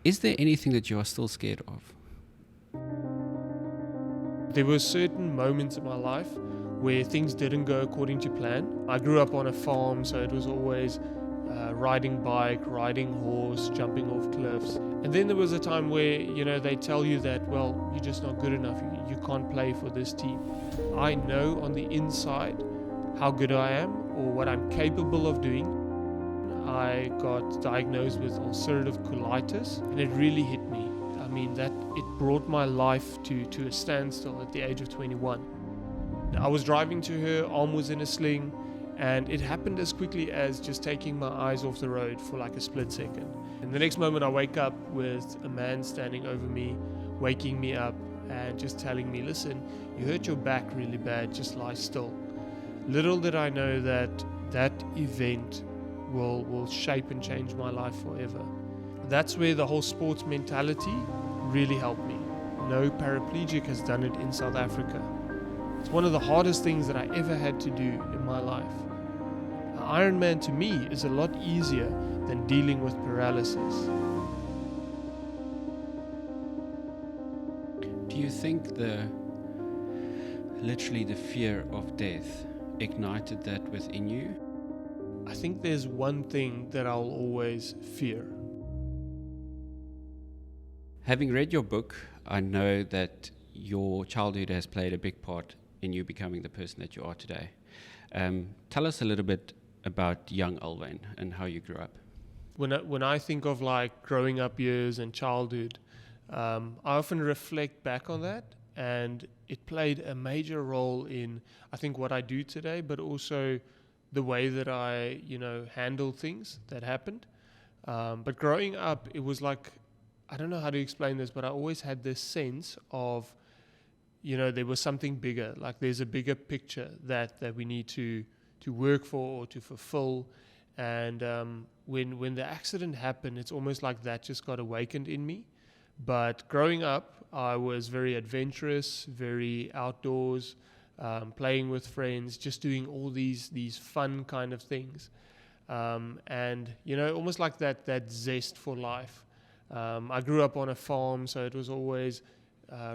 Is there anything that you are still scared of? There were certain moments in my life where things didn't go according to plan. I grew up on a farm, so it was always riding bike, riding horse, jumping off cliffs. And then there was a time where, they tell you that, well, you're just not good enough. You can't play for this team. I know on the inside how good I am or what I'm capable of doing. I got diagnosed with ulcerative colitis, and it really hit me. I mean, that it brought my life to a standstill at the age of 21. I was driving to her, arm was in a sling, and it happened as quickly as just taking my eyes off the road for like a split second. And the next moment I wake up with a man standing over me, waking me up and just telling me, listen, you hurt your back really bad, just lie still. Little did I know that that event will shape and change my life forever. That's where the whole sports mentality really helped me. No paraplegic has done it in South Africa. It's one of the hardest things that I ever had to do in my life. Ironman to me is a lot easier than dealing with paralysis. Do you think literally the fear of death ignited that within you? I think there's one thing that I'll always fear. Having read your book, I know that your childhood has played a big part in you becoming the person that you are today. Tell us a little bit about young Alwyn and how you grew up. When I think of like growing up years and childhood, I often reflect back on that, and it played a major role in, I think, what I do today, but also the way that I, handle things that happened. But growing up, it was like, I don't know how to explain this, but I always had this sense of, there was something bigger, like there's a bigger picture that we need to work for or to fulfill. And when the accident happened, it's almost like that just got awakened in me. But growing up, I was very adventurous, very outdoors, playing with friends, just doing all these fun kind of things. And, almost like that zest for life. I grew up on a farm, so it was always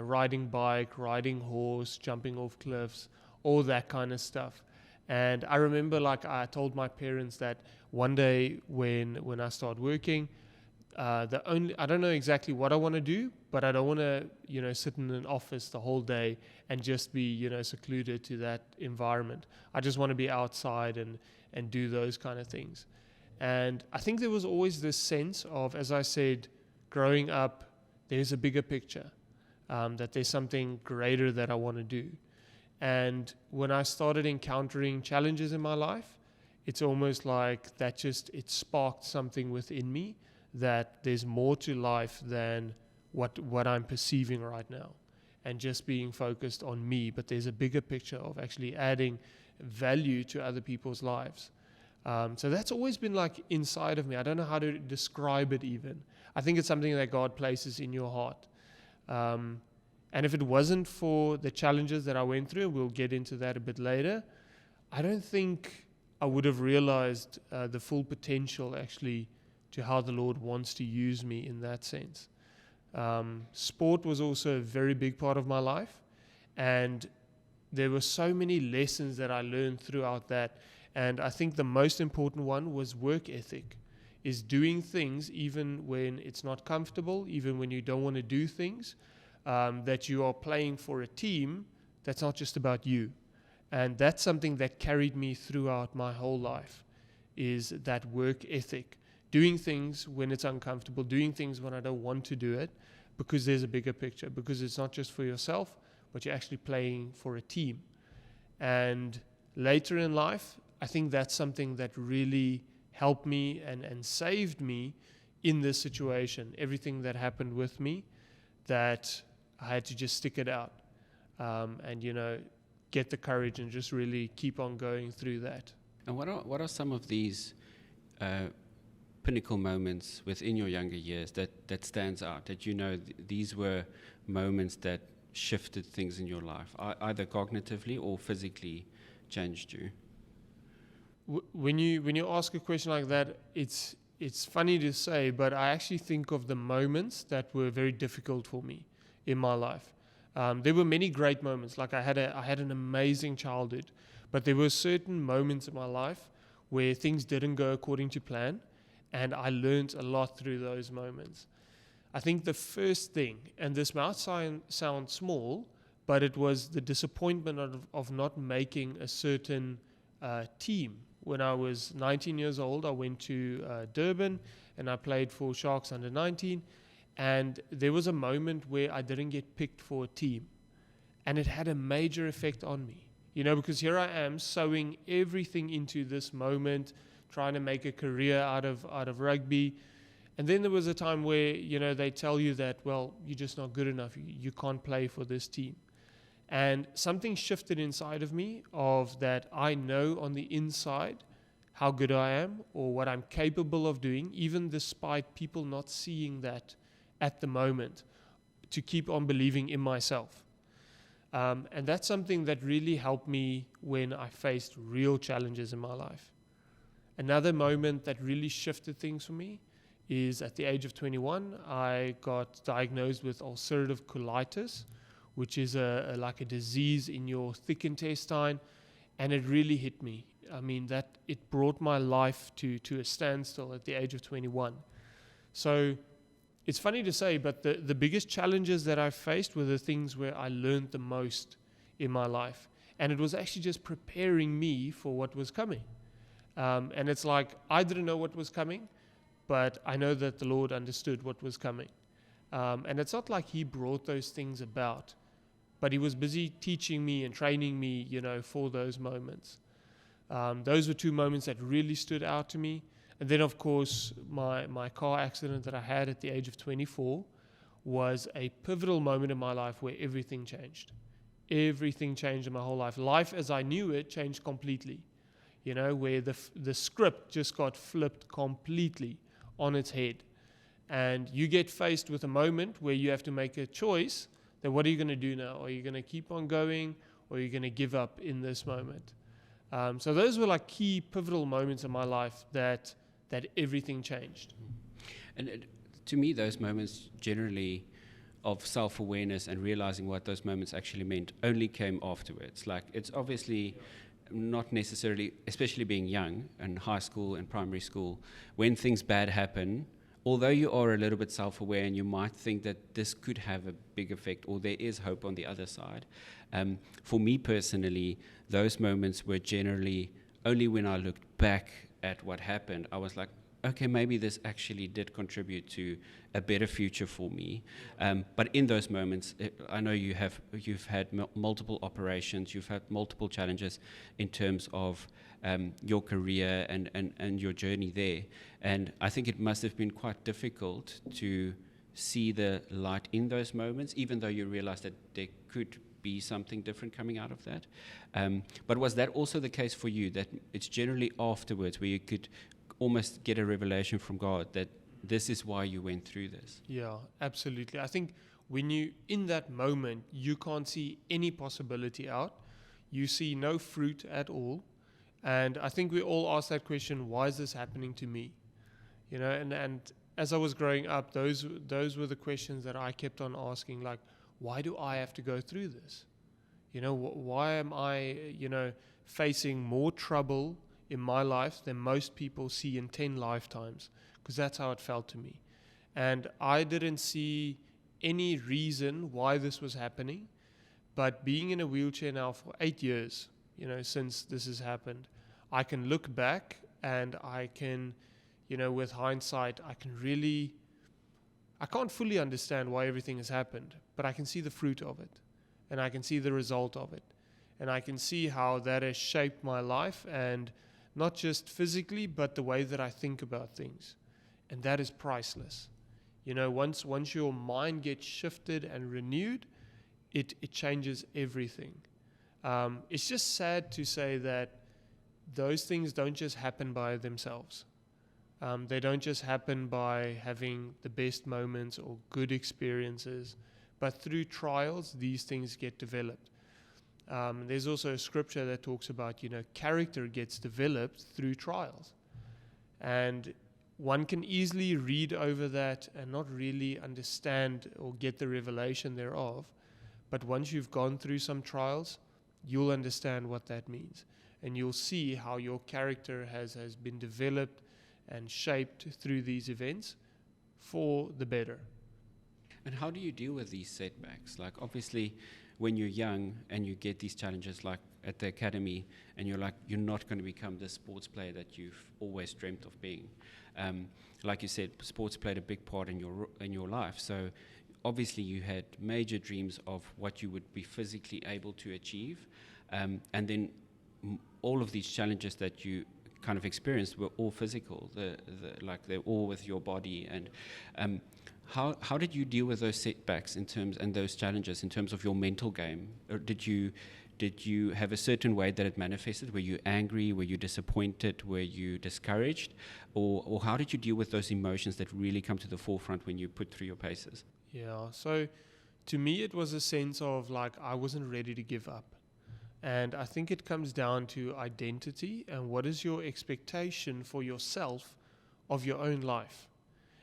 riding bike, riding horse, jumping off cliffs, all that kind of stuff. And I remember, like, I told my parents that one day when I start working, I don't know exactly what I want to do, but I don't want to, sit in an office the whole day and just be, secluded to that environment. I just want to be outside and do those kind of things. And I think there was always this sense of, as I said, growing up, there's a bigger picture, that there's something greater that I want to do. And when I started encountering challenges in my life, it's almost like that it sparked something within me, that there's more to life than what I'm perceiving right now and just being focused on me, but there's a bigger picture of actually adding value to other people's lives. So that's always been like inside of me. I don't know how to describe it even. I think it's something that God places in your heart. And if it wasn't for the challenges that I went through, we'll get into that a bit later, I don't think I would have realized the full potential actually to how the Lord wants to use me in that sense. Sport was also a very big part of my life, and there were so many lessons that I learned throughout that. And I think the most important one was work ethic, is doing things even when it's not comfortable, even when you don't want to do things, that you are playing for a team that's not just about you. And that's something that carried me throughout my whole life, is that work ethic. Doing things when it's uncomfortable, doing things when I don't want to do it, because there's a bigger picture, because it's not just for yourself, but you're actually playing for a team. And later in life, I think that's something that really helped me and saved me in this situation. Everything that happened with me, that I had to just stick it out and, get the courage and just really keep on going through that. And what are some of these pinnacle moments within your younger years that stands out, that these were moments that shifted things in your life, either cognitively or physically changed you? When you ask a question like that, it's it's funny to say, but I actually think of the moments that were very difficult for me in my life. There were many great moments. Like I had an amazing childhood, but there were certain moments in my life where things didn't go according to plan, and I learned a lot through those moments. I think the first thing, and this might sound small, but it was the disappointment of not making a certain team. When I was 19 years old, I went to Durban and I played for Sharks under 19. And there was a moment where I didn't get picked for a team. And it had a major effect on me. Because here I am sowing everything into this moment, trying to make a career out of rugby. And then there was a time where, they tell you that, well, you're just not good enough. You can't play for this team. And something shifted inside of me of that I know on the inside how good I am or what I'm capable of doing, even despite people not seeing that at the moment, to keep on believing in myself. And that's something that really helped me when I faced real challenges in my life. Another moment that really shifted things for me is at the age of 21, I got diagnosed with ulcerative colitis, which is like a disease in your thick intestine, and it really hit me. I mean, that it brought my life to a standstill at the age of 21. So it's funny to say, but the biggest challenges that I faced were the things where I learned the most in my life. And it was actually just preparing me for what was coming. And it's like, I didn't know what was coming, but I know that the Lord understood what was coming. And it's not like He brought those things about, but He was busy teaching me and training me, for those moments. Those were two moments that really stood out to me. And then, of course, my car accident that I had at the age of 24 was a pivotal moment in my life where everything changed. Everything changed in my whole life. Life as I knew it changed completely, where the script just got flipped completely on its head. And you get faced with a moment where you have to make a choice that what are you going to do now? Are you going to keep on going, or are you going to give up in this moment? So those were like key pivotal moments in my life that everything changed. And to me, those moments generally of self-awareness and realizing what those moments actually meant only came afterwards. Like, it's obviously not necessarily, especially being young in high school and primary school, when things bad happen, although you are a little bit self-aware and you might think that this could have a big effect or there is hope on the other side. For me personally, those moments were generally only when I looked back at what happened, I was like, okay, maybe this actually did contribute to a better future for me. But in those moments, I know you've had multiple operations, you've had multiple challenges in terms of your career and your journey there. And I think it must have been quite difficult to see the light in those moments, even though you realized that there could be something different coming out of that. But was that also the case for you, that it's generally afterwards where you could almost get a revelation from God that this is why you went through this? Yeah, absolutely. I think when you, in that moment, you can't see any possibility out. You see no fruit at all. And I think we all ask that question, why is this happening to me? And as I was growing up, those were the questions that I kept on asking, like, why do I have to go through this? Why am I, facing more trouble in my life than most people see in 10 lifetimes? Because that's how it felt to me. And I didn't see any reason why this was happening. But being in a wheelchair now for 8 years, since this has happened, I can look back and I can, with hindsight, I can't fully understand why everything has happened, but I can see the fruit of it, and I can see the result of it, and I can see how that has shaped my life, and not just physically, but the way that I think about things, and that is priceless. Once your mind gets shifted and renewed, it changes everything. It's just sad to say that those things don't just happen by themselves. They don't just happen by having the best moments or good experiences, but through trials, these things get developed. There's also a scripture that talks about, character gets developed through trials. And one can easily read over that and not really understand or get the revelation thereof. But once you've gone through some trials, you'll understand what that means. And you'll see how your character has been developed and shaped through these events for the better. And how do you deal with these setbacks? Like, obviously, when you're young and you get these challenges, like at the academy, and you're not going to become the sports player that you've always dreamt of being. Like you said, sports played a big part in your life. So obviously you had major dreams of what you would be physically able to achieve, and then all of these challenges that you kind of experienced were all physical. They're all with your body. And how did you deal with those setbacks and those challenges in terms of your mental game? Or did you have a certain way that it manifested? Were you angry? Were you disappointed? Were you discouraged? Or how did you deal with those emotions that really come to the forefront when you put through your paces? Yeah, so to me it was a sense of like I wasn't ready to give up. And I think it comes down to identity and what is your expectation for yourself of your own life.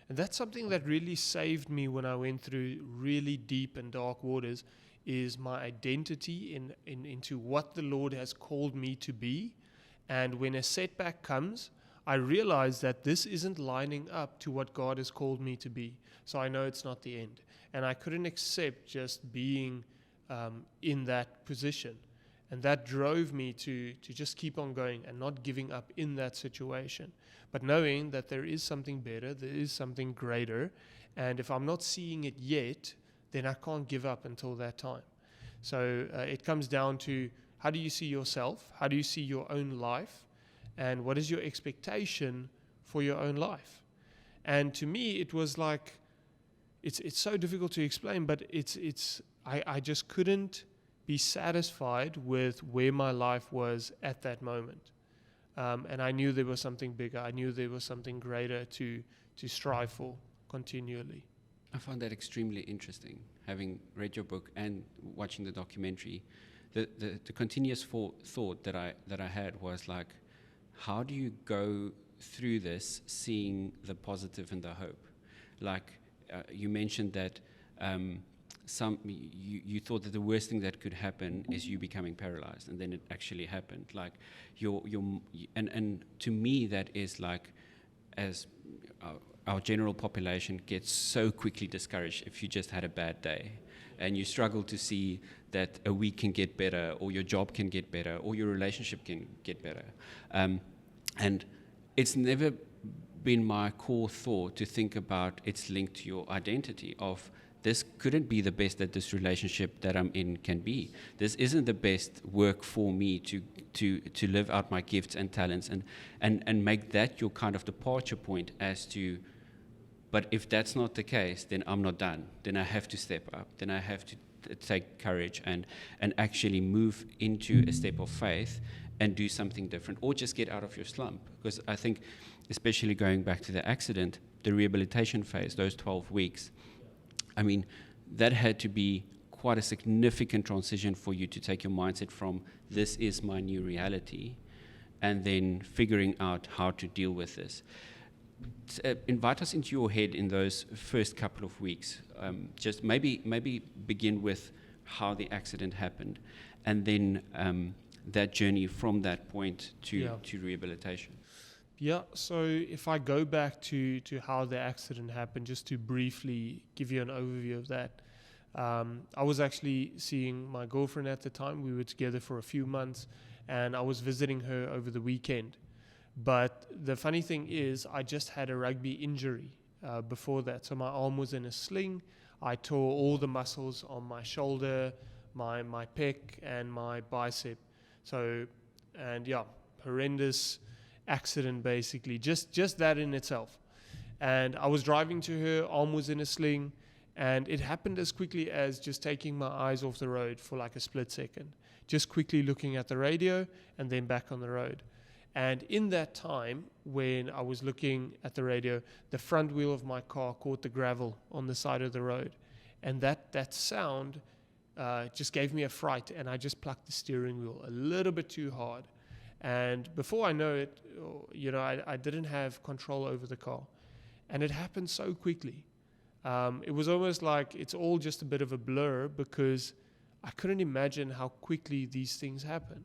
And that's something that really saved me when I went through really deep and dark waters, is my identity into what the Lord has called me to be. And when a setback comes, I realize that this isn't lining up to what God has called me to be. So I know it's not the end. And I couldn't accept just being in that position. And that drove me to just keep on going and not giving up in that situation. But knowing that there is something better, there is something greater. And if I'm not seeing it yet, then I can't give up until that time. So it comes down to, how do you see yourself? How do you see your own life? And what is your expectation for your own life? And to me, it was like, it's so difficult to explain, but I just couldn't be satisfied with where my life was at that moment. And I knew there was something bigger. I knew there was something greater to strive for continually. I found that extremely interesting, having read your book and watching the documentary. The continuous thought that I had was like, how do you go through this seeing the positive and the hope? Like you mentioned that you thought that the worst thing that could happen is you becoming paralyzed, and then it actually happened. Like and to me that is like, as our general population gets so quickly discouraged if you just had a bad day, and you struggle to see that a week can get better, or your job can get better, or your relationship can get better. And it's never been my core thought to think about its link to your identity of, this couldn't be the best that this relationship that I'm in can be. This isn't the best work for me to live out my gifts and talents, and make that your kind of departure point as to, but if that's not the case, then I'm not done. Then I have to step up. Then I have to take courage and actually move into a step of faith and do something different, or just get out of your slump. Because I think, especially going back to the accident, the rehabilitation phase, those 12 weeks, I mean, that had to be quite a significant transition for you to take your mindset from, this is my new reality, and then figuring out how to deal with this. Invite us into your head in those first couple of weeks. Just maybe begin with how the accident happened, and then that journey from that point to rehabilitation. Yeah, so if I go back to how the accident happened, just to briefly give you an overview of that. I was actually seeing my girlfriend at the time. We were together for a few months, and I was visiting her over the weekend. But the funny thing is, I just had a rugby injury before that. So my arm was in a sling. I tore all the muscles on my shoulder, my pec, and my bicep. So, and yeah, horrendous accident basically, just that in itself. And I was driving to her, arm was in a sling, and it happened as quickly as just taking my eyes off the road for like a split second, just quickly looking at the radio and then back on the road. And in that time, when I was looking at the radio, the front wheel of my car caught the gravel on the side of the road, and that sound just gave me a fright, and I just plucked the steering wheel a little bit too hard. And before I know it, I didn't have control over the car. And it happened so quickly. It was almost like it's all just a bit of a blur, because I couldn't imagine how quickly these things happen.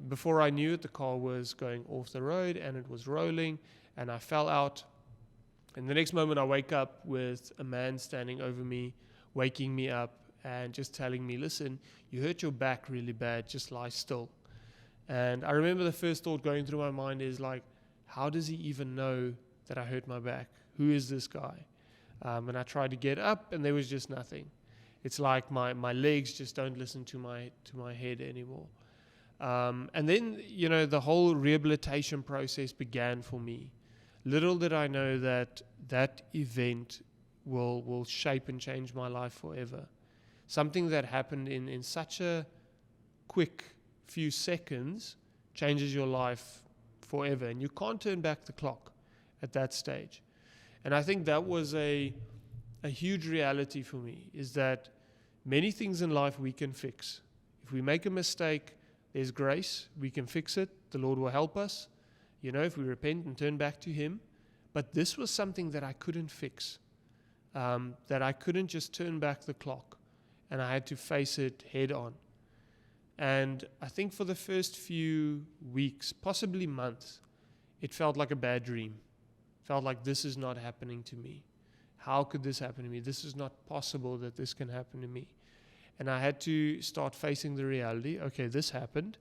Before I knew it, the car was going off the road and it was rolling, and I fell out. And the next moment I wake up with a man standing over me, waking me up and just telling me, listen, you hurt your back really bad, just lie still. And I remember the first thought going through my mind is like, how does he even know that I hurt my back? Who is this guy? And I tried to get up, and there was just nothing. It's like my legs just don't listen to my head anymore. And then, the whole rehabilitation process began for me. Little did I know that event will shape and change my life forever. Something that happened in such a quick few seconds changes your life forever, and you can't turn back the clock at that stage. And I think that was a huge reality for me, is that many things in life we can fix. If we make a mistake, there's grace, we can fix it, the Lord will help us, if we repent and turn back to Him. But this was something that I couldn't fix, that I couldn't just turn back the clock, and I had to face it head on. And I think for the first few weeks, possibly months, it felt like a bad dream. Felt like, this is not happening to me. How could this happen to me? This is not possible that this can happen to me. And I had to start facing the reality. Okay, this happened.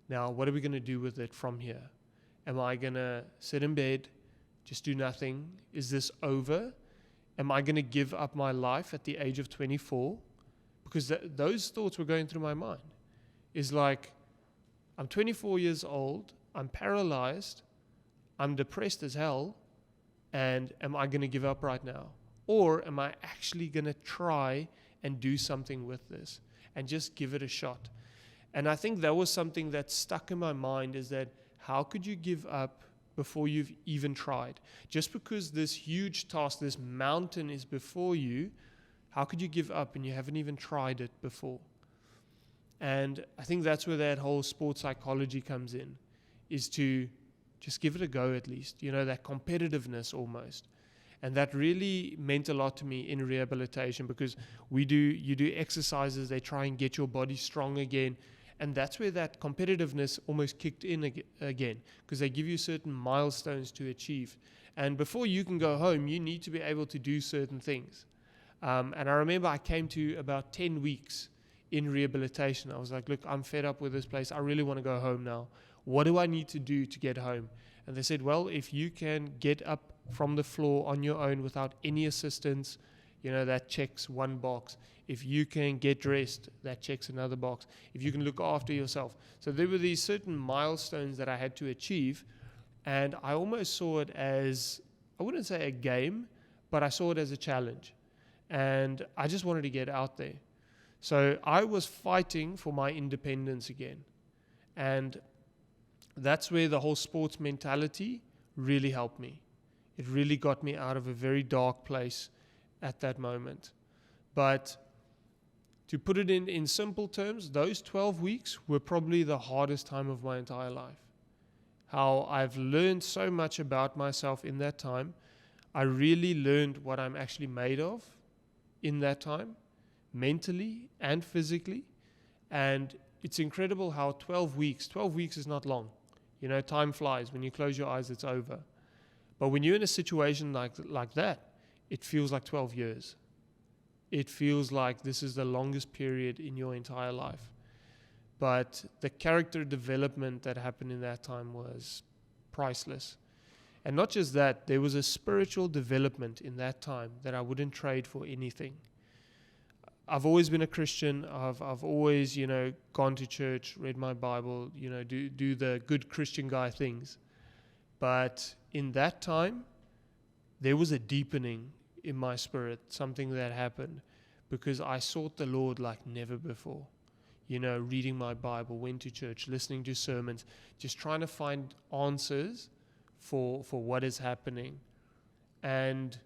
Now, what are we going to do with it from here? Am I going to sit in bed, just do nothing? Is this over? Am I going to give up my life at the age of 24? Because those thoughts were going through my mind. Is like, I'm 24 years old, I'm paralyzed, I'm depressed as hell, and am I going to give up right now? Or am I actually going to try and do something with this and just give it a shot? And I think that was something that stuck in my mind, is that how could you give up before you've even tried? Just because this huge task, this mountain is before you, how could you give up and you haven't even tried it before? And I think that's where that whole sports psychology comes in, is to just give it a go at least, that competitiveness almost. And that really meant a lot to me in rehabilitation, because you do exercises, they try and get your body strong again. And that's where that competitiveness almost kicked in again, because they give you certain milestones to achieve. And before you can go home, you need to be able to do certain things. And I remember I came to about 10 weeks in rehabilitation. I was like, look, I'm fed up with this place. I really want to go home now. What do I need to do to get home? And they said, well, if you can get up from the floor on your own without any assistance, that checks one box. If you can get dressed, that checks another box. If you can look after yourself. So there were these certain milestones that I had to achieve, and I almost saw it as, I wouldn't say a game, but I saw it as a challenge. And I just wanted to get out there. So I was fighting for my independence again. And that's where the whole sports mentality really helped me. It really got me out of a very dark place at that moment. But to put it in simple terms, those 12 weeks were probably the hardest time of my entire life. How I've learned so much about myself in that time. I really learned what I'm actually made of in that time, mentally and physically. And it's incredible how 12 weeks is not long. Time flies. When you close your eyes, it's over. But when you're in a situation like that, it feels like 12 years. It feels like this is the longest period in your entire life. But the character development that happened in that time was priceless. And not just that, there was a spiritual development in that time that I wouldn't trade for anything. I've always been a Christian. I've always, gone to church, read my Bible, do the good Christian guy things. But in that time, there was a deepening in my spirit, something that happened, because I sought the Lord like never before. Reading my Bible, went to church, listening to sermons, just trying to find answers for what is happening. And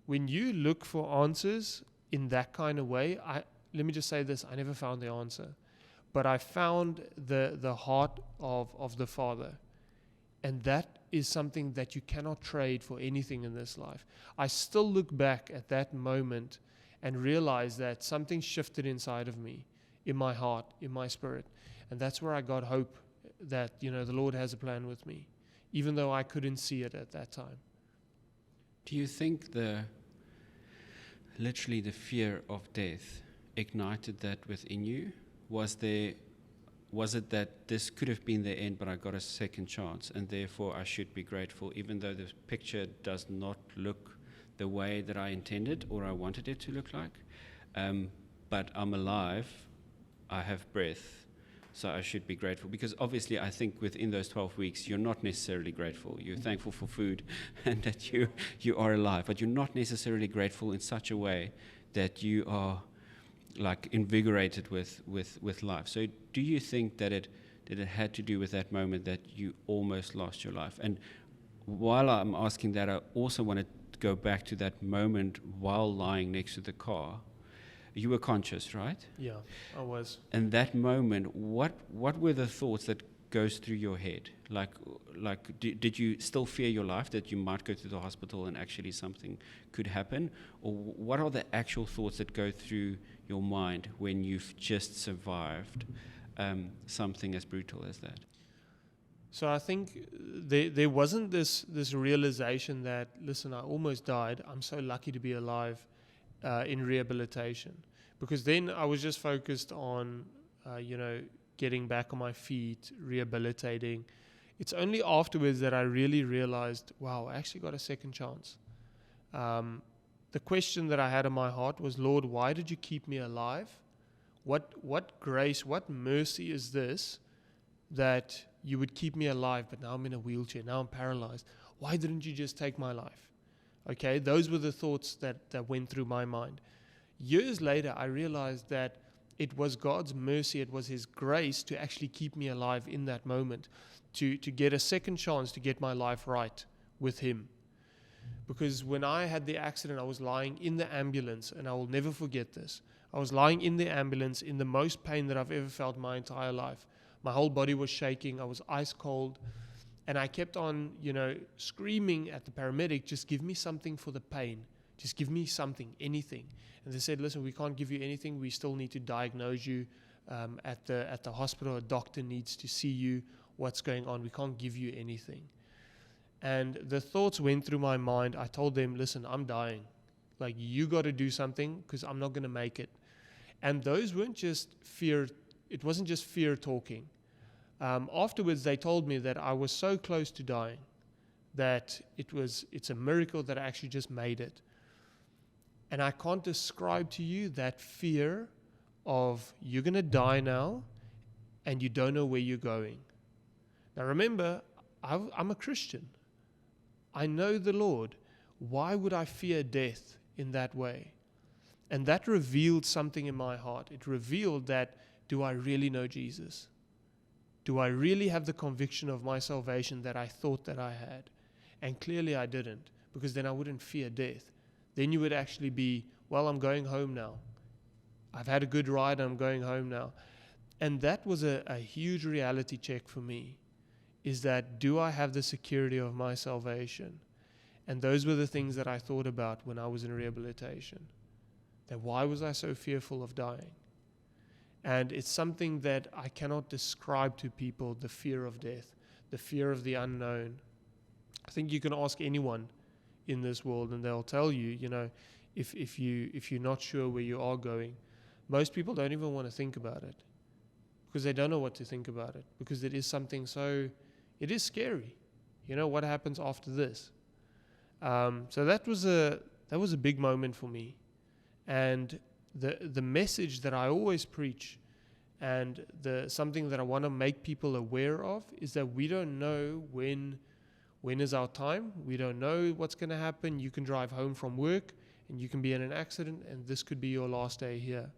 when you look for answers in that kind of way, let me just say this, I never found the answer. but I found the heart of the Father. And that is something that you cannot trade for anything in this life. I still look back at that moment and realize that something shifted inside of me, in my heart, in my spirit. And that's where I got hope that, the Lord has a plan with me, even though I couldn't see it at that time. Do you think literally the fear of death ignited that within you? Was it that this could have been the end, but I got a second chance, and therefore I should be grateful, even though the picture does not look the way that I intended or I wanted it to look like? But I'm alive, I have breath, so I should be grateful. Because obviously I think within those 12 weeks, you're not necessarily grateful. You're thankful for food and that you are alive, but you're not necessarily grateful in such a way that you are like invigorated with life. So do you think that it had to do with that moment that you almost lost your life? And while I'm asking that, I also want to go back to that moment while lying next to the car. You were conscious, right? Yeah, I was. And that moment, what were the thoughts that goes through your head? Like, did you still fear your life, that you might go to the hospital and actually something could happen? Or what are the actual thoughts that go through your mind when you've just survived something as brutal as that? So I think there wasn't this realization that, listen, I almost died. I'm so lucky to be alive in rehabilitation. Because then I was just focused on, getting back on my feet, rehabilitating. It's only afterwards that I really realized, wow, I actually got a second chance. The question that I had in my heart was, Lord, why did you keep me alive? What grace, what mercy is this that you would keep me alive, but now I'm in a wheelchair, now I'm paralyzed. Why didn't you just take my life? Okay, those were the thoughts that went through my mind. Years later, I realized that it was God's mercy, it was His grace to actually keep me alive in that moment, to get a second chance to get my life right with Him. Because when I had the accident, I was lying in the ambulance, and I will never forget this. I was lying in the ambulance in the most pain that I've ever felt my entire life. My whole body was shaking, I was ice cold, and I kept on, screaming at the paramedic, just give me something for the pain. Just give me something, anything. And they said, listen, we can't give you anything. We still need to diagnose you at the hospital. A doctor needs to see you. What's going on? We can't give you anything. And the thoughts went through my mind. I told them, listen, I'm dying. Like, you got to do something because I'm not going to make it. And those weren't just fear. It wasn't just fear talking. Afterwards, they told me that I was so close to dying that it's a miracle that I actually just made it. And I can't describe to you that fear of you're going to die now and you don't know where you're going. Now remember, I'm a Christian. I know the Lord. Why would I fear death in that way? And that revealed something in my heart. It revealed that, do I really know Jesus? Do I really have the conviction of my salvation that I thought that I had? And clearly I didn't, because then I wouldn't fear death. Then you would actually be, well, I'm going home now. I've had a good ride, I'm going home now. And that was a huge reality check for me, is that, do I have the security of my salvation? And those were the things that I thought about when I was in rehabilitation. That why was I so fearful of dying? And it's something that I cannot describe to people, the fear of death, the fear of the unknown. I think you can ask anyone in this world and they'll tell you, if you're not sure where you are going, most people don't even want to think about it because they don't know what to think about it, because it is something it is scary. What happens after this? So that was a big moment for me. And the message that I always preach, and something that I want to make people aware of, is that we don't know when is our time. We don't know what's going to happen. You can drive home from work and you can be in an accident, and this could be your last day here.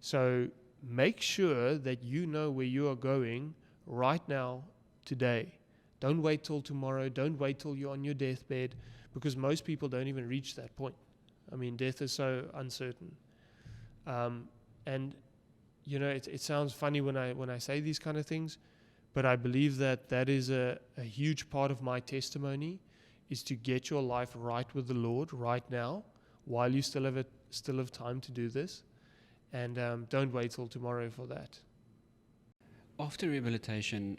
So make sure that you know where you are going right now, today. Don't wait till tomorrow. Don't wait till you're on your deathbed, because most people don't even reach that point. I mean, death is so uncertain. And it sounds funny when I say these kind of things, but I believe that is a huge part of my testimony, is to get your life right with the Lord right now, while you still have time to do this, and don't wait till tomorrow for that. After rehabilitation,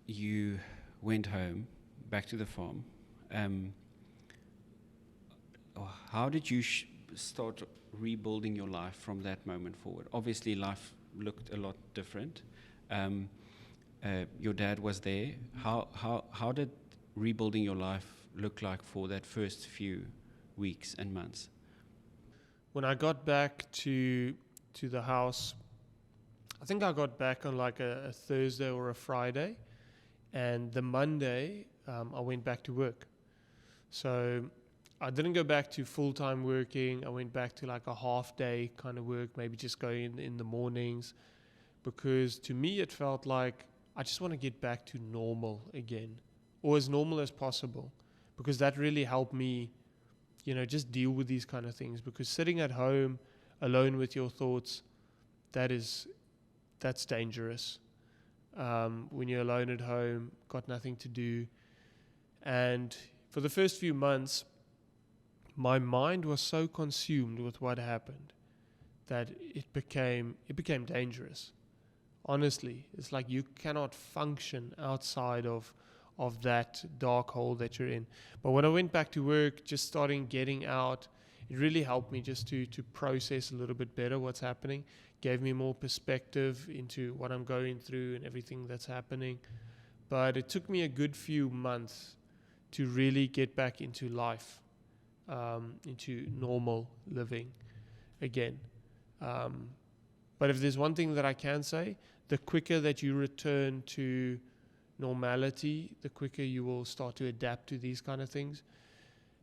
you went home, back to the farm. How did you start rebuilding your life from that moment forward? Obviously, life looked a lot different. Your dad was there. How did rebuilding your life look like for that first few weeks and months? When I got back to the house, I think I got back on like a Thursday or a Friday, and the Monday I went back to work. So I didn't go back to full-time working. I went back to like a half-day kind of work, maybe just going in the mornings, because to me it felt like I just want to get back to normal again, or as normal as possible, because that really helped me, just deal with these kind of things. Because sitting at home alone with your thoughts, that's dangerous. When you're alone at home, got nothing to do. And for the first few months, my mind was so consumed with what happened that it became dangerous. Honestly, it's like you cannot function outside of that dark hole that you're in. But when I went back to work, just starting getting out, it really helped me just to process a little bit better what's happening. Gave me more perspective into what I'm going through and everything that's happening. But it took me a good few months to really get back into life, into normal living again. But if there's one thing that I can say, the quicker that you return to normality, the quicker you will start to adapt to these kind of things.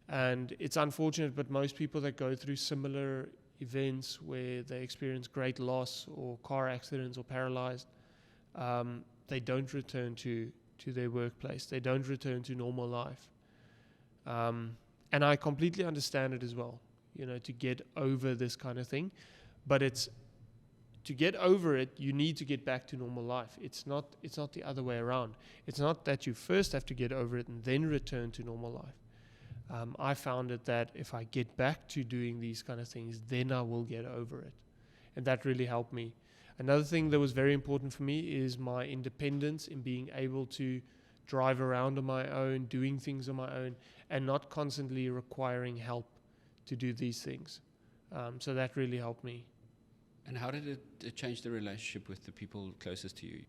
And it's unfortunate, but most people that go through similar events where they experience great loss or car accidents or paralyzed, they don't return to their workplace. They don't return to normal life. And I completely understand it as well, to get over this kind of thing. But to get over it, you need to get back to normal life. It's not the other way around. It's not that you first have to get over it and then return to normal life. I found it that if I get back to doing these kind of things, then I will get over it. And that really helped me. Another thing that was very important for me is my independence in being able to drive around on my own, doing things on my own, and not constantly requiring help to do these things. So that really helped me. And how did it change the relationship with the people closest to you?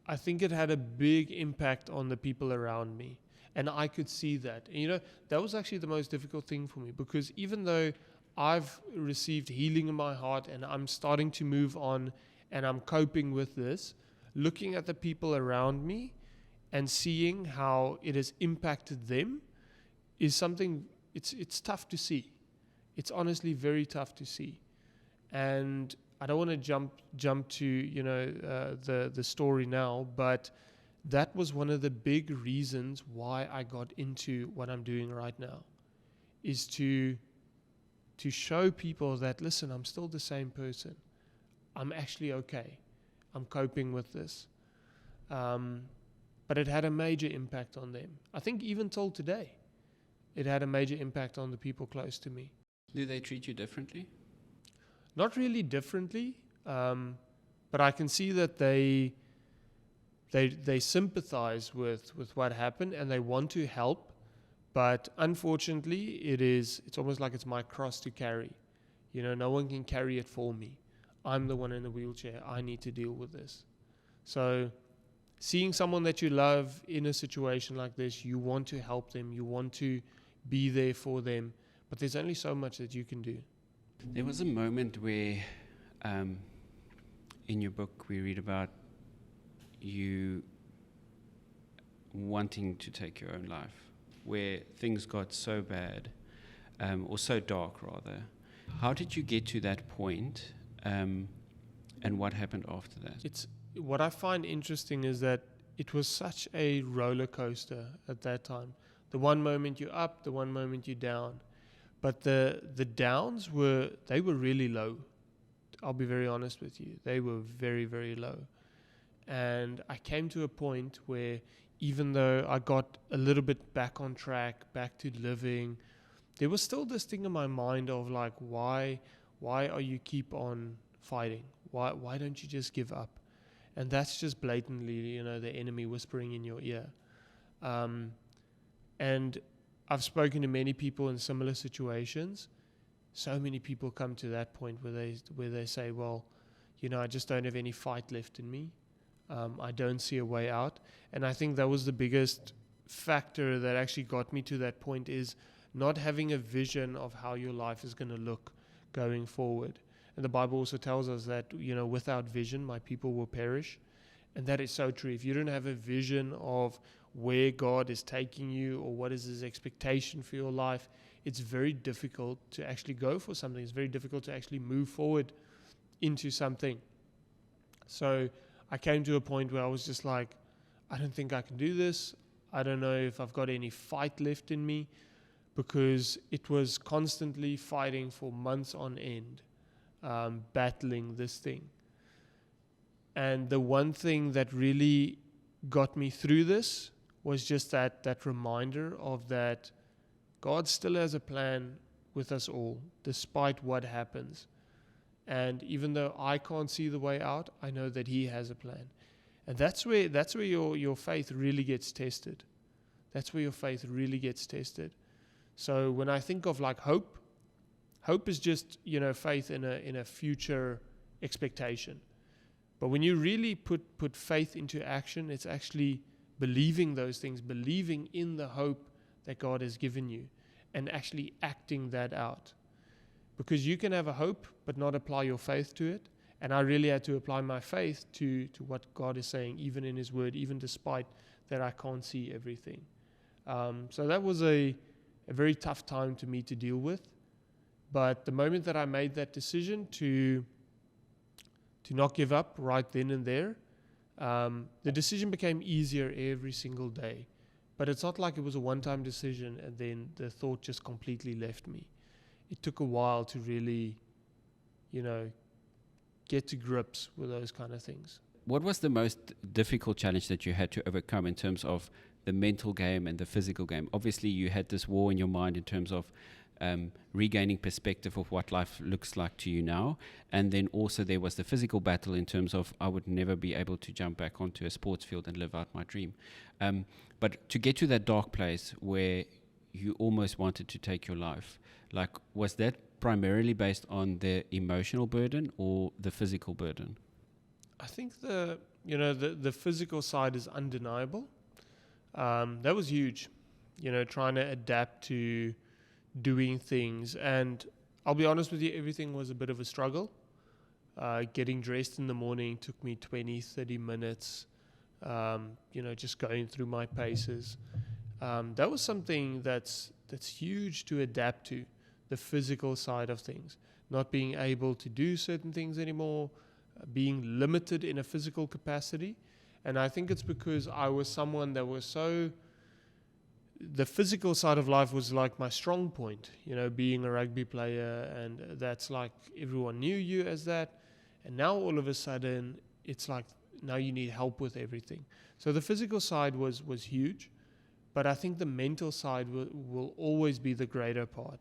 I think it had a big impact on the people around me. And I could see that. And, that was actually the most difficult thing for me, because even though I've received healing in my heart and I'm starting to move on and I'm coping with this, looking at the people around me and seeing how it has impacted them is something, it's tough to see. It's honestly very tough to see. And I don't want to jump to the story now, but that was one of the big reasons why I got into what I'm doing right now, is to show people that, listen, I'm still the same person. I'm actually okay. I'm coping with this. But it had a major impact on them. I think even till today, it had a major impact on the people close to me. Do they treat you differently? Not really differently, but I can see that they sympathize with what happened and they want to help. But unfortunately, it's almost like it's my cross to carry. No one can carry it for me. I'm the one in the wheelchair. I need to deal with this. So seeing someone that you love in a situation like this, you want to help them. You want to be there for them. But there's only so much that you can do. There was a moment where, in your book, we read about you wanting to take your own life, where things got so bad, or so dark, rather. How did you get to that point, and what happened after that? What I find interesting is that it was such a roller coaster at that time. The one moment you're up, the one moment you're down. But the downs were really low. I'll be very honest with you. They were very, very low. And I came to a point where even though I got a little bit back on track, back to living, there was still this thing in my mind of like, why are you keep on fighting? Why don't you just give up? And that's just blatantly, the enemy whispering in your ear. And I've spoken to many people in similar situations. So many people come to that point where they say, well, I just don't have any fight left in me. I don't see a way out. And I think that was the biggest factor that actually got me to that point, is not having a vision of how your life is going to look going forward. And the Bible also tells us that, without vision, my people will perish. And that is so true. If you don't have a vision of where God is taking you or what is his expectation for your life, it's very difficult to actually go for something. It's very difficult to actually move forward into something. So I came to a point where I was just like, I don't think I can do this. I don't know if I've got any fight left in me, because it was constantly fighting for months on end, battling this thing. And the one thing that really got me through this was just that reminder of that God still has a plan with us all, despite what happens. And even though I can't see the way out, I know that he has a plan. And that's where your faith really gets tested. That's where your faith really gets tested. So when I think of like hope is just, faith in a future expectation. But when you really put faith into action, it's actually believing those things, believing in the hope that God has given you, and actually acting that out. Because you can have a hope but not apply your faith to it. And I really had to apply my faith to what God is saying, even in his word, even despite that I can't see everything. So that was a very tough time to me to deal with. But the moment that I made that decision to not give up right then and there, the decision became easier every single day. But it's not like it was a one-time decision and then the thought just completely left me. It took a while to really, get to grips with those kind of things. What was the most difficult challenge that you had to overcome in terms of the mental game and the physical game? Obviously, you had this war in your mind in terms of regaining perspective of what life looks like to you now. And then also there was the physical battle in terms of I would never be able to jump back onto a sports field and live out my dream. But to get to that dark place where you almost wanted to take your life, like, was that primarily based on the emotional burden or the physical burden? I think the physical side is undeniable. That was huge, trying to adapt to doing things. And I'll be honest with you, everything was a bit of a struggle. Getting dressed in the morning took me 20, 30 minutes, just going through my paces. That was something that's huge to adapt to, the physical side of things. Not being able to do certain things anymore, being limited in a physical capacity. And I think it's because I was someone that was the physical side of life was like my strong point, being a rugby player, and that's like everyone knew you as that. And now all of a sudden, it's like now you need help with everything. So the physical side was huge, but I think the mental side will always be the greater part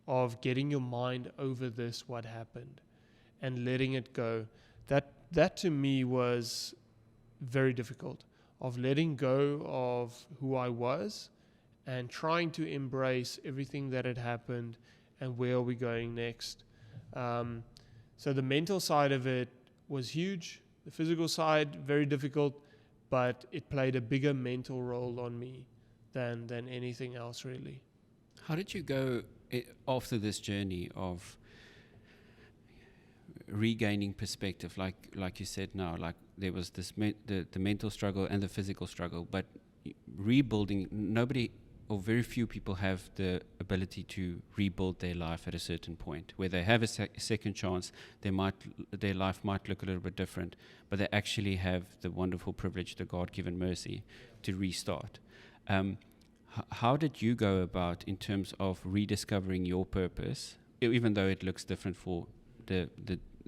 of getting your mind over this, what happened, and letting it go. That to me was very difficult, of letting go of who I was and trying to embrace everything that had happened and where are we going next. So the mental side of it was huge. The physical side, very difficult, but it played a bigger mental role on me than anything else, really. How did you go after this journey of regaining perspective, like you said now, like there was this the mental struggle and the physical struggle, but rebuilding, nobody or very few people have the ability to rebuild their life at a certain point where they have a second chance. Their life might look a little bit different, but they actually have the wonderful privilege, the God-given mercy, to restart. How did you go about in terms of rediscovering your purpose, even though it looks different for the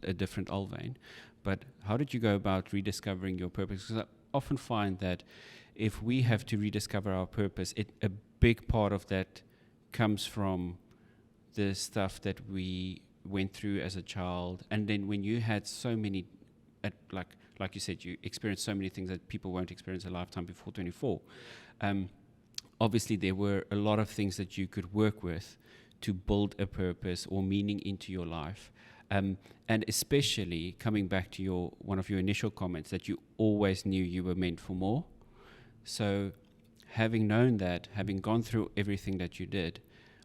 a different Alwyn. But how did you go about rediscovering your purpose? Because I often find that if we have to rediscover our purpose, a big part of that comes from the stuff that we went through as a child. And then when you had so many, like you said, you experienced so many things that people won't experience a lifetime before 24. Obviously, there were a lot of things that you could work with to build a purpose or meaning into your life. And especially coming back to one of your initial comments that you always knew you were meant for more. So having known that, having gone through everything that you did,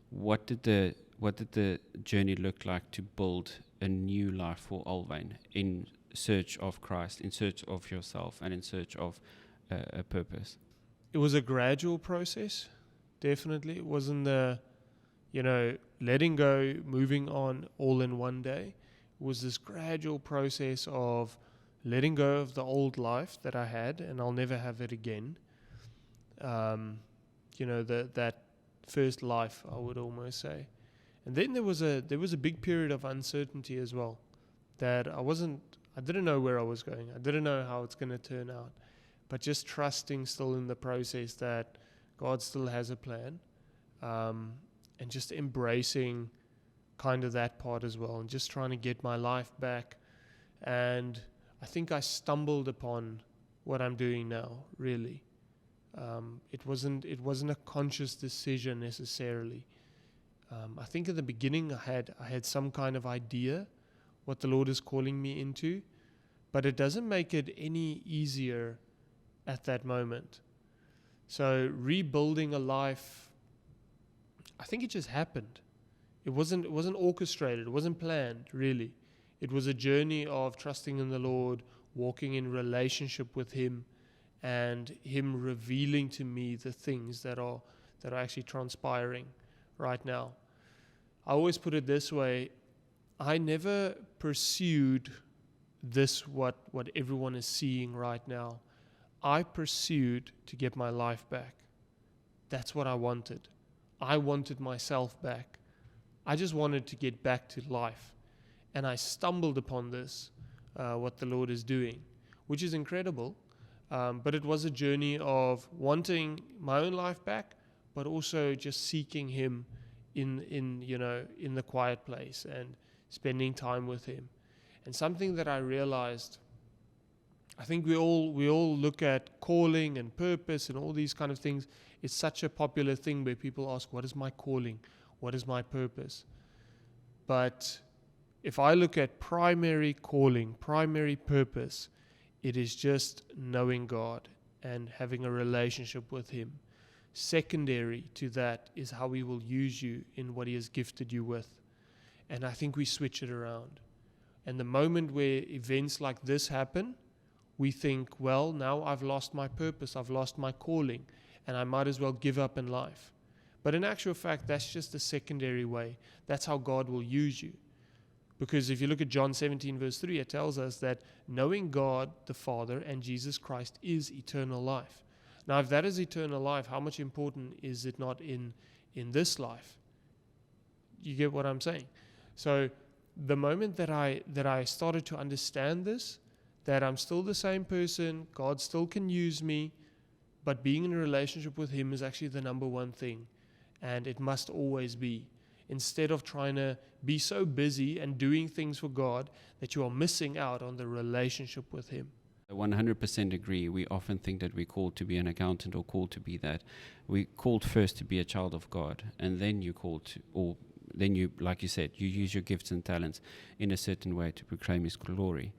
what did the journey look like to build a new life for Alwyn in search of Christ, in search of yourself, and in search of a purpose? It was a gradual process, definitely. It wasn't letting go, moving on all in one day. It was this gradual process of letting go of the old life that I had, and I'll never have it again. That first life, I would almost say. And then there was a big period of uncertainty as well, that I didn't know where I was going. I didn't know how it's going to turn out. But just trusting still in the process that God still has a plan, and just embracing kind of that part as well, and just trying to get my life back. And I think I stumbled upon what I'm doing now, really. It wasn't a conscious decision necessarily. I think at the beginning I had some kind of idea what the Lord is calling me into, but it doesn't make it any easier at that moment. So rebuilding a life, I think it just happened. It wasn't orchestrated. It wasn't planned, really. It was a journey of trusting in the Lord, walking in relationship with Him, and Him revealing to me the things that are actually transpiring right now. I always put it this way: I never pursued what everyone is seeing right now. I pursued to get my life back. That's what I wanted. I wanted myself back. I just wanted to get back to life. And I stumbled upon this, what the Lord is doing, which is incredible. But it was a journey of wanting my own life back, but also just seeking Him in the quiet place and spending time with Him. And something that I realized, I think we all look at calling and purpose and all these kind of things. It's such a popular thing where people ask, what is my calling? What is my purpose? But if I look at primary calling, primary purpose, it is just knowing God and having a relationship with Him. Secondary to that is how He will use you in what He has gifted you with. And I think we switch it around. And the moment where events like this happen, we think, well, now I've lost my purpose, I've lost my calling, and I might as well give up in life. But in actual fact, that's just the secondary way. That's how God will use you. Because if you look at John 17 verse 3, it tells us that knowing God the Father and Jesus Christ is eternal life. Now, if that is eternal life, how much important is it not in this life? You get what I'm saying? So the moment that I started to understand this, that I'm still the same person, God still can use me, but being in a relationship with Him is actually the number one thing. And it must always be. Instead of trying to be so busy and doing things for God that you are missing out on the relationship with Him. I 100% agree. We often think that we're called to be an accountant or called to be that. We're called first to be a child of God, and then you're called to, or then you, like you said, you use your gifts and talents in a certain way to proclaim His glory.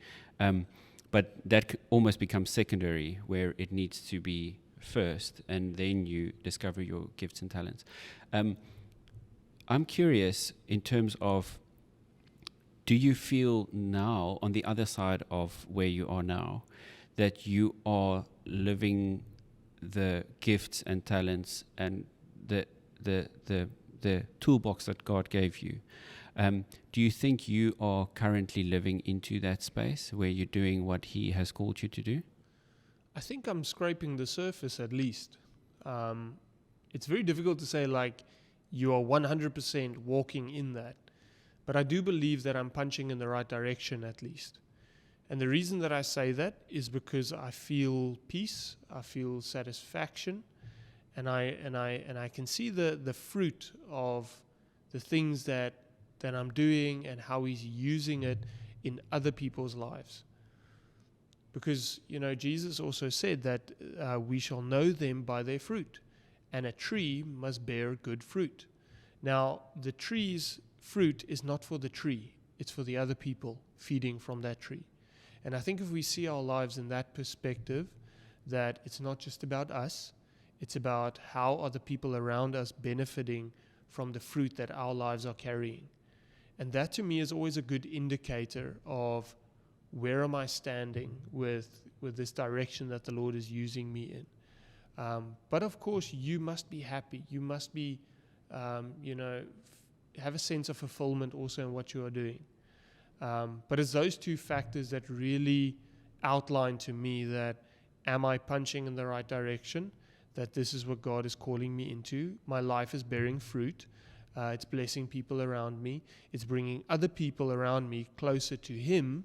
But that almost becomes secondary, where it needs to be first, and then you discover your gifts and talents. I'm curious in terms of, do you feel now, on the other side of where you are now, that you are living the gifts and talents and the toolbox that God gave you? Do you think you are currently living into that space where you're doing what He has called you to do? I think I'm scraping the surface at least. It's very difficult to say like you are 100% walking in that. But I do believe that I'm punching in the right direction at least. And the reason that I say that is because I feel peace, I feel satisfaction, and I can see the fruit of the things that I'm doing and how He's using it in other people's lives. Because, Jesus also said that we shall know them by their fruit, and a tree must bear good fruit. Now, the tree's fruit is not for the tree, it's for the other people feeding from that tree. And I think if we see our lives in that perspective, that it's not just about us, it's about how are the people around us benefiting from the fruit that our lives are carrying. And that to me is always a good indicator of where am I standing with this direction that the Lord is using me in. But of course, you must be happy. You must be, have a sense of fulfillment also in what you are doing. But it's those two factors that really outline to me that am I punching in the right direction, that this is what God is calling me into. My life is bearing fruit. It's blessing people around me. It's bringing other people around me closer to Him.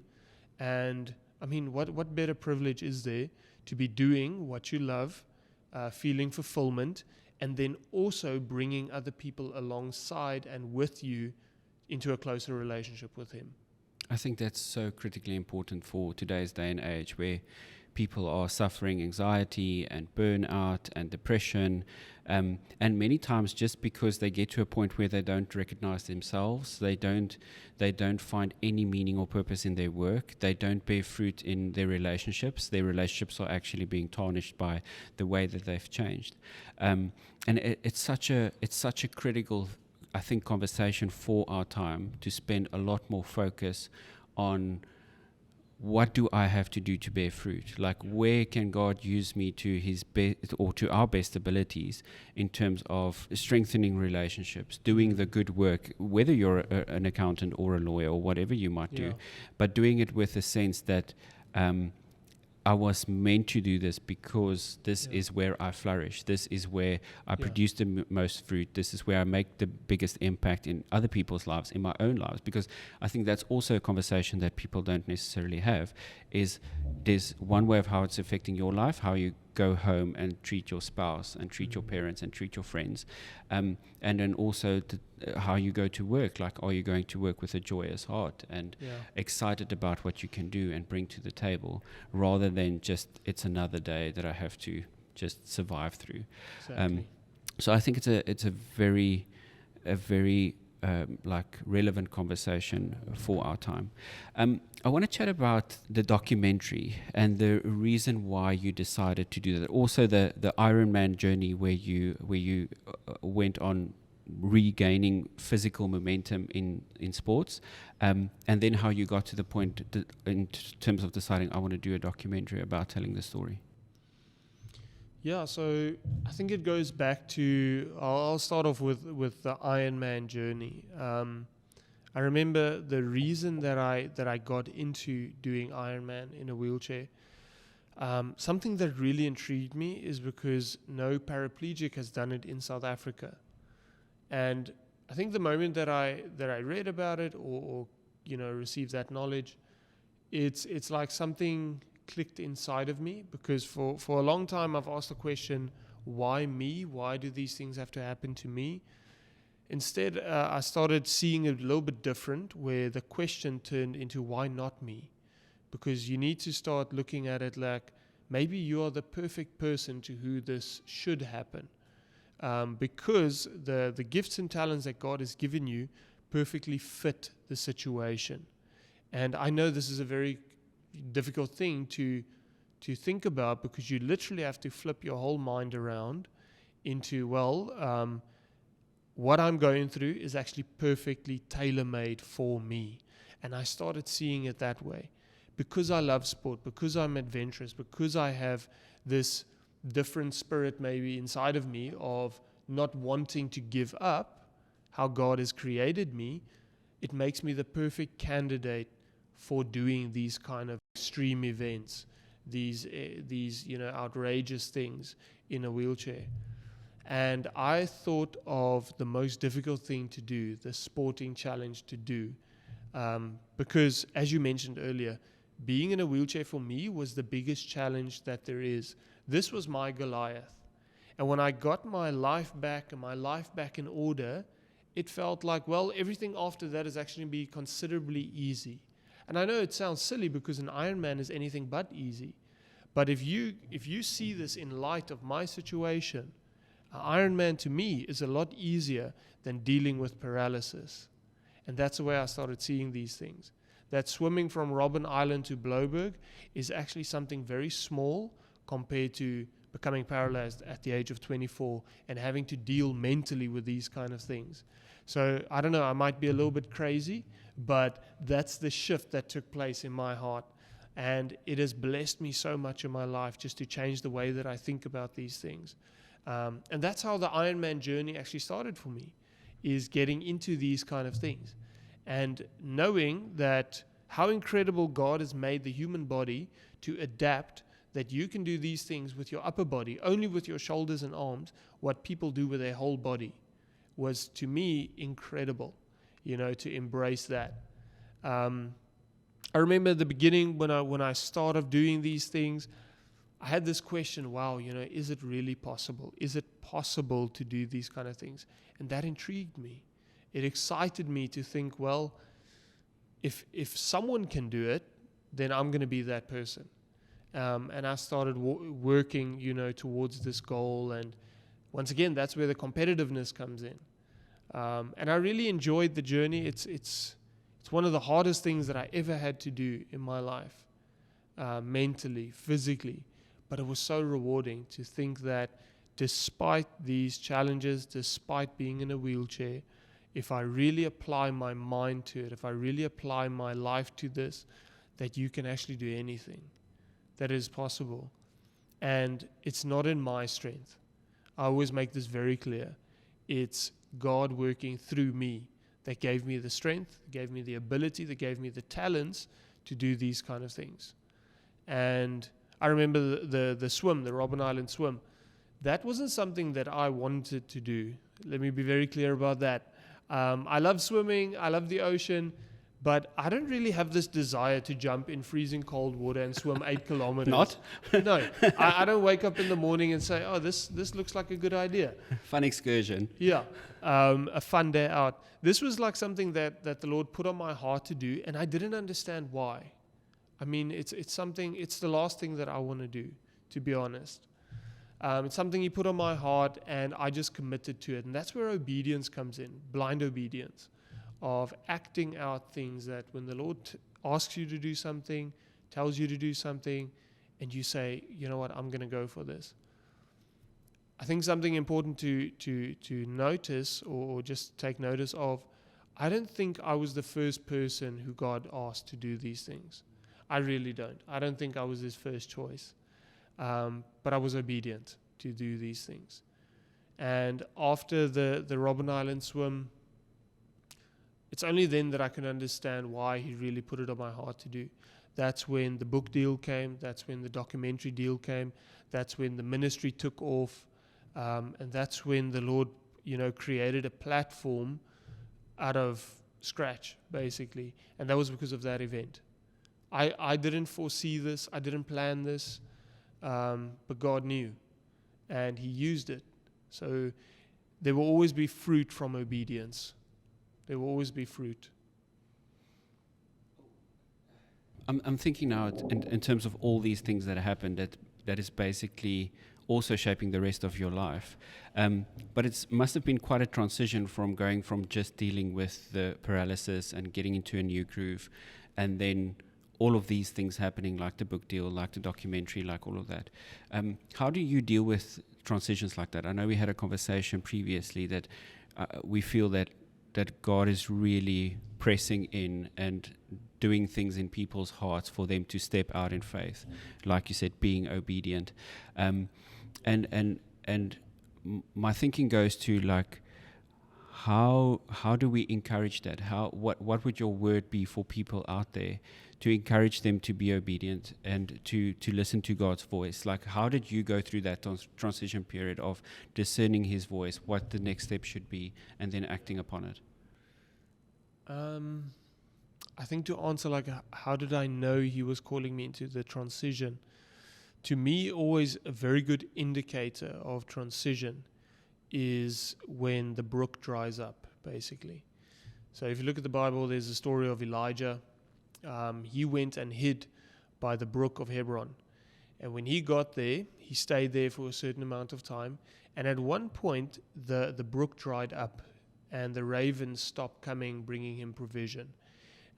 And I mean, what better privilege is there to be doing what you love, feeling fulfillment, and then also bringing other people alongside and with you into a closer relationship with Him. I think that's so critically important for today's day and age, where people are suffering anxiety and burnout and depression, and many times just because they get to a point where they don't recognize themselves, they don't find any meaning or purpose in their work, they don't bear fruit in their relationships are actually being tarnished by the way that they've changed, and it's such a critical, I think, conversation for our time to spend a lot more focus on what do I have to do to bear fruit? Like, where can God use me to His best or to our best abilities in terms of strengthening relationships, doing the good work, whether you're an accountant or a lawyer or whatever you might do, but doing it with a sense that I was meant to do this because this is where I flourish. This is where I produce the most fruit. This is where I make the biggest impact in other people's lives, in my own lives. Because I think that's also a conversation that people don't necessarily have, is there's one way of how it's affecting your life, how you go home and treat your spouse and treat your parents and treat your friends. And then also how you go to work. Like, are you going to work with a joyous heart and excited about what you can do and bring to the table, rather than just it's another day that I have to just survive through. Exactly. So I think it's a very relevant conversation for our time. I want to chat about the documentary and the reason why you decided to do that. Also, the Ironman journey where you went on regaining physical momentum in sports, and then how you got to the point in terms of deciding I want to do a documentary about telling the story. Yeah, so I think it goes back to, I'll start off with the Ironman journey. I remember the reason that I got into doing Ironman in a wheelchair. Something that really intrigued me is because no paraplegic has done it in South Africa. And I think the moment that I read about it or received that knowledge, it's like something clicked inside of me, because for a long time I've asked the question, why me? Why do these things have to happen to me? Instead, I started seeing it a little bit different, where the question turned into why not me? Because you need to start looking at it like maybe you are the perfect person to who this should happen. Because the gifts and talents that God has given you perfectly fit the situation. And I know this is a very difficult thing to think about, because you literally have to flip your whole mind around into, what I'm going through is actually perfectly tailor-made for me. And I started seeing it that way. Because I love sport, because I'm adventurous, because I have this different spirit maybe inside of me of not wanting to give up how God has created me, it makes me the perfect candidate for doing these kind of extreme events, these outrageous things in a wheelchair. And I thought of the most difficult thing to do, the sporting challenge to do, because as you mentioned earlier, being in a wheelchair for me was the biggest challenge that there is. This was my Goliath. And when I got my life back and my life back in order, it felt like, well, everything after that is actually going to be considerably easy. And I know it sounds silly because an Ironman is anything but easy. But if you see this in light of my situation, Ironman to me is a lot easier than dealing with paralysis. And that's the way I started seeing these things. That swimming from Robben Island to Blaauwberg is actually something very small compared to becoming paralyzed at the age of 24 and having to deal mentally with these kind of things. So I don't know, I might be a little bit crazy, but that's the shift that took place in my heart. And it has blessed me so much in my life just to change the way that I think about these things. And that's how the Ironman journey actually started for me, is getting into these kind of things. And knowing that how incredible God has made the human body to adapt, that you can do these things with your upper body, only with your shoulders and arms, what people do with their whole body, was to me incredible, to embrace that. I remember at the beginning when I started doing these things, I had this question, wow, is it really possible? Is it possible to do these kind of things? And that intrigued me. It excited me to think, well, if someone can do it, then I'm going to be that person. And I started working, towards this goal. And once again, that's where the competitiveness comes in. And I really enjoyed the journey. It's one of the hardest things that I ever had to do in my life, mentally, physically. But it was so rewarding to think that despite these challenges, despite being in a wheelchair, if I really apply my mind to it, if I really apply my life to this, that you can actually do anything. That is possible. And it's not in my strength. I always make this very clear. It's God working through me that gave me the strength, gave me the ability, that gave me the talents to do these kind of things. And I remember the swim, the Robben Island swim. That wasn't something that I wanted to do. Let me be very clear about that. I love swimming, I love the ocean, but I don't really have this desire to jump in freezing cold water and swim 8 kilometers. Not? No, I don't wake up in the morning and say, oh, this looks like a good idea. Fun excursion. Yeah, a fun day out. This was like something that the Lord put on my heart to do, and I didn't understand why. I mean, it's the last thing that I want to do, to be honest. It's something He put on my heart, and I just committed to it. And that's where obedience comes in, blind obedience, of acting out things that when the Lord asks you to do something, tells you to do something, and you say, you know what, I'm going to go for this. I think something important to notice or just take notice of, I don't think I was the first person who God asked to do these things. I really don't. I don't think I was His first choice. But I was obedient to do these things. And after the Robben Island swim, it's only then that I can understand why He really put it on my heart to do. That's when the book deal came. That's when the documentary deal came. That's when the ministry took off. And that's when the Lord, created a platform out of scratch, basically. And that was because of that event. I didn't foresee this. I didn't plan this. But God knew, and He used it. So there will always be fruit from obedience. There will always be fruit. I'm thinking now in terms of all these things that happened that is basically also shaping the rest of your life. But it must have been quite a transition from going from just dealing with the paralysis and getting into a new groove, and then all of these things happening, like the book deal, like the documentary, like all of that. How do you deal with transitions like that? I know we had a conversation previously that we feel that God is really pressing in and doing things in people's hearts for them to step out in faith. Like you said, being obedient. And my thinking goes to, like, how do we encourage that? What would your word be for people out there to encourage them to be obedient and to listen to God's voice? Like, how did you go through that transition period of discerning His voice, what the next step should be, and then acting upon it? I think to answer like how did I know He was calling me into the transition, to me always a very good indicator of transition is when the brook dries up, basically. So if you look at the Bible, there's a story of Elijah. He went and hid by the brook of Hebron. And when he got there, he stayed there for a certain amount of time. And at one point, the brook dried up and the ravens stopped coming, bringing him provision.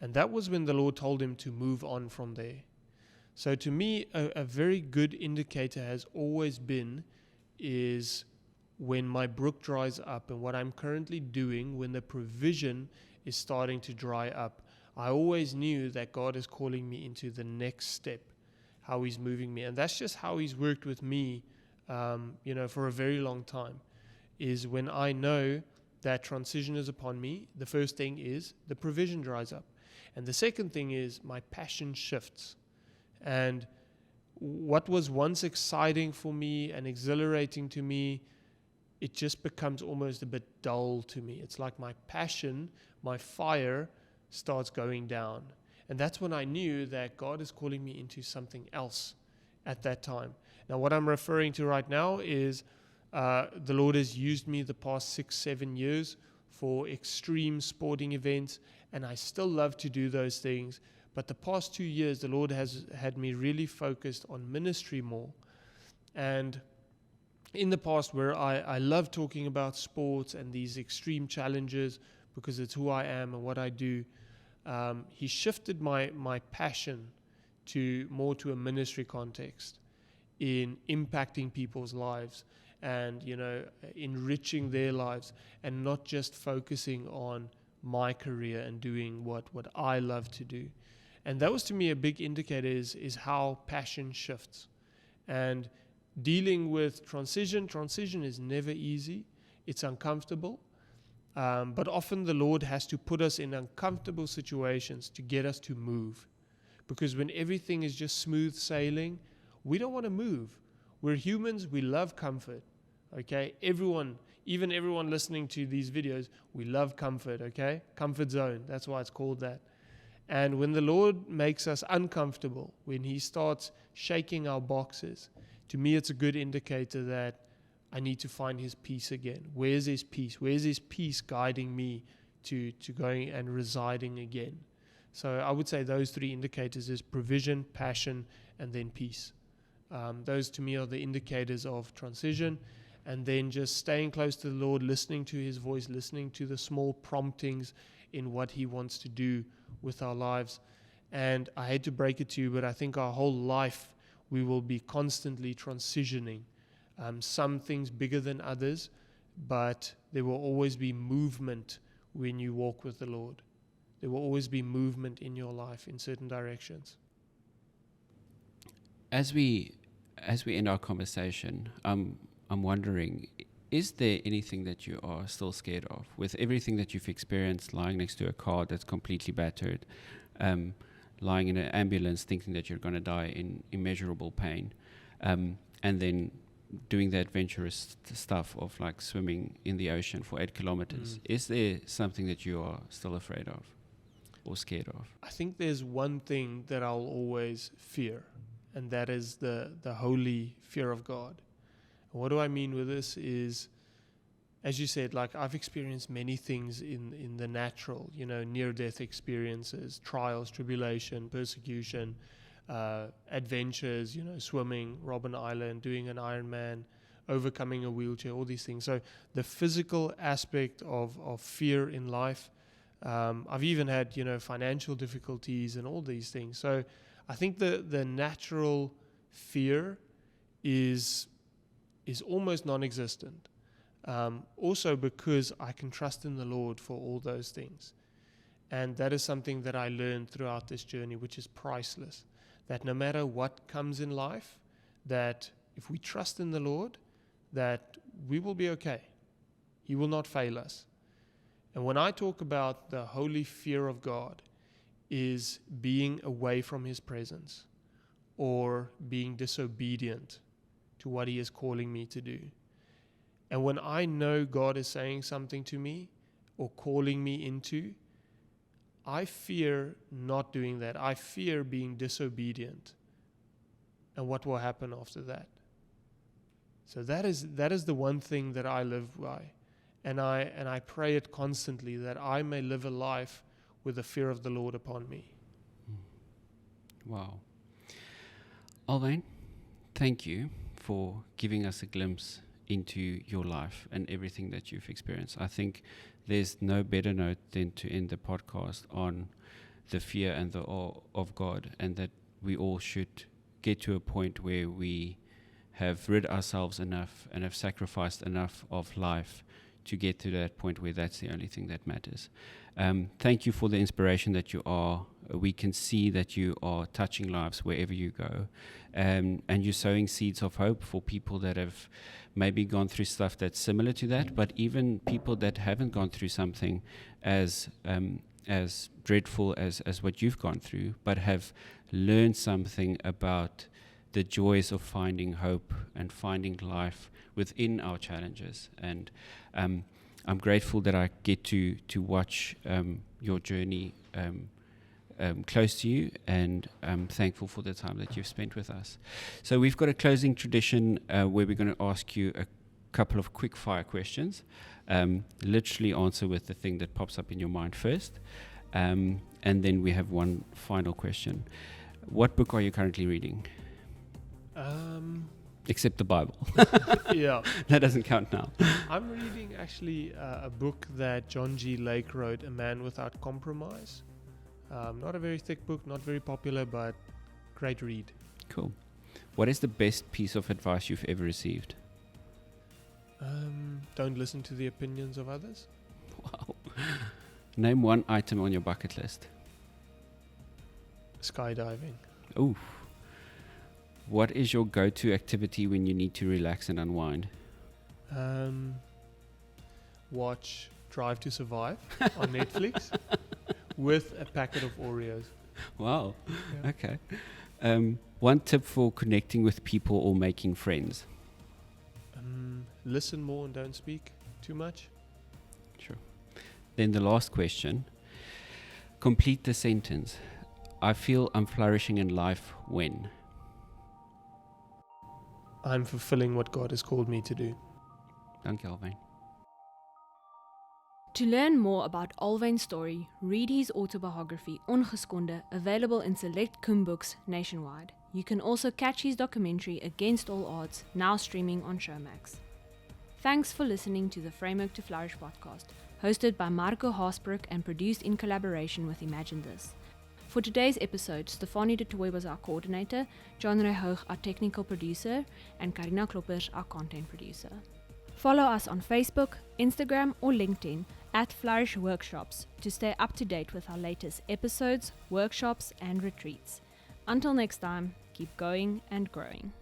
And that was when the Lord told him to move on from there. So to me, a very good indicator has always been is when my brook dries up and what I'm currently doing, when the provision is starting to dry up. I always knew that God is calling me into the next step, how He's moving me. And that's just how He's worked with me, for a very long time, is when I know that transition is upon me, the first thing is the provision dries up. And the second thing is my passion shifts. And what was once exciting for me and exhilarating to me, it just becomes almost a bit dull to me. It's like my passion, my fire starts going down. And that's when I knew that God is calling me into something else at that time. Now, what I'm referring to right now is the Lord has used me the past 6-7 years for extreme sporting events, and I still love to do those things. But the past 2 years, the Lord has had me really focused on ministry more. And in the past, where I love talking about sports and these extreme challenges because it's who I am and what I do, He shifted my passion to a ministry context in impacting people's lives and, enriching their lives and not just focusing on my career and doing what I love to do. And that was to me a big indicator is how passion shifts. And dealing with transition is never easy. It's uncomfortable. But often the Lord has to put us in uncomfortable situations to get us to move. Because when everything is just smooth sailing, we don't want to move. We're humans. We love comfort. Okay? Everyone listening to these videos, we love comfort. Okay? Comfort zone. That's why it's called that. And when the Lord makes us uncomfortable, when He starts shaking our boxes, to me it's a good indicator that I need to find His peace again. Where's His peace? Where's His peace guiding me to going and residing again? So I would say those three indicators is provision, passion, and then peace. Those to me are the indicators of transition. And then just staying close to the Lord, listening to His voice, listening to the small promptings in what He wants to do with our lives. And I hate to break it to you, but I think our whole life we will be constantly transitioning. Some things bigger than others, but there will always be movement when you walk with the Lord. There will always be movement in your life in certain directions. As we end our conversation, I'm wondering, is there anything that you are still scared of? With everything that you've experienced, lying next to a car that's completely battered, lying in an ambulance thinking that you're going to die in immeasurable pain, and then doing the adventurous stuff of like swimming in the ocean for 8 kilometers. Is there something that you are still afraid of or scared of? I think there's one thing that I'll always fear, and that is the holy fear of God. And what do I mean with this is, as you said, like I've experienced many things in the natural, near-death experiences, trials, tribulation, persecution, adventures, swimming, Robben Island, doing an Ironman, overcoming a wheelchair, all these things. So the physical aspect of fear in life, I've even had, financial difficulties and all these things. So I think the natural fear is almost non-existent. Also because I can trust in the Lord for all those things. And that is something that I learned throughout this journey, which is priceless. That no matter what comes in life, that if we trust in the Lord, that we will be okay. He will not fail us. And when I talk about the holy fear of God, is being away from His presence or being disobedient to what He is calling me to do. And when I know God is saying something to me or calling me into, I fear not doing that. I fear being disobedient. And what will happen after that? So that is the one thing that I live by. And I pray it constantly, that I may live a life with the fear of the Lord upon me. Wow. Alwyn, thank you for giving us a glimpse into your life and everything that you've experienced. I think there's no better note than to end the podcast on the fear and the awe of God, and that we all should get to a point where we have rid ourselves enough and have sacrificed enough of life to get to that point where that's the only thing that matters. Thank you for the inspiration that you are. We can see that you are touching lives wherever you go, and you're sowing seeds of hope for people that have maybe gone through stuff that's similar to that, but even people that haven't gone through something as dreadful as what you've gone through, but have learned something about the joys of finding hope and finding life within our challenges. And I'm grateful that I get to watch your journey close to you, and I'm thankful for the time that you've spent with us. So we've got a closing tradition where we're going to ask you a couple of quick fire questions. Literally answer with the thing that pops up in your mind first, and then we have one final question. What book are you currently reading? Except the Bible. Yeah. That doesn't count now. I'm reading actually a book that John G. Lake wrote, A Man Without Compromise. Not a very thick book, not very popular, but great read. Cool. What is the best piece of advice you've ever received? Don't listen to the opinions of others. Wow. Name one item on your bucket list. Skydiving. Ooh. What is your go-to activity when you need to relax and unwind? Watch Drive to Survive on Netflix with a packet of Oreos. Wow. Yeah. Okay. One tip for connecting with people or making friends? Listen more and don't speak too much. Sure. Then the last question. Complete the sentence. I feel I'm flourishing in life when? I'm fulfilling what God has called me to do. Thank you, Alwyn. To learn more about Alwyn's story, read his autobiography Ongeskonde, available in select Koen books nationwide. You can also catch his documentary Against All Odds, now streaming on Showmax. Thanks for listening to the Framework to Flourish podcast, hosted by Marco Haasbroek and produced in collaboration with Imagine This. For today's episode, Stefanie de Tooy was our coordinator, John Rehoog our technical producer, and Karina Kloppers our content producer. Follow us on Facebook, Instagram or LinkedIn at Flourish Workshops to stay up to date with our latest episodes, workshops and retreats. Until next time, keep going and growing.